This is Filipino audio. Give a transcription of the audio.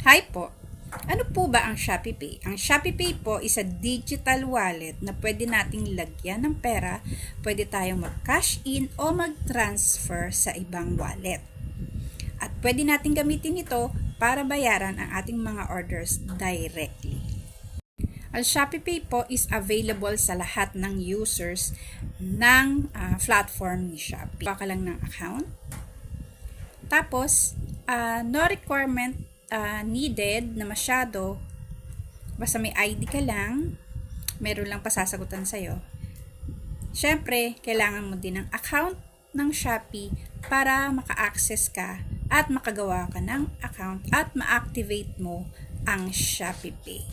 Hi po! Ano po ba ang Shopee Pay? Ang Shopee Pay po is a digital wallet na pwede nating lagyan ng pera, pwede tayong mag-cash in o mag-transfer sa ibang wallet. At pwede nating gamitin ito para bayaran ang ating mga orders directly. Ang Shopee Pay po is available sa lahat ng users ng platform ni Shopee. Baka lang ng account. Tapos, no requirement needed na masyado. Basta may ID ka lang, meron lang pasasagutan sa'yo. Siyempre, kailangan mo din ng account ng Shopee para maka-access ka at makagawa ka ng account at ma-activate mo ang Shopee Pay.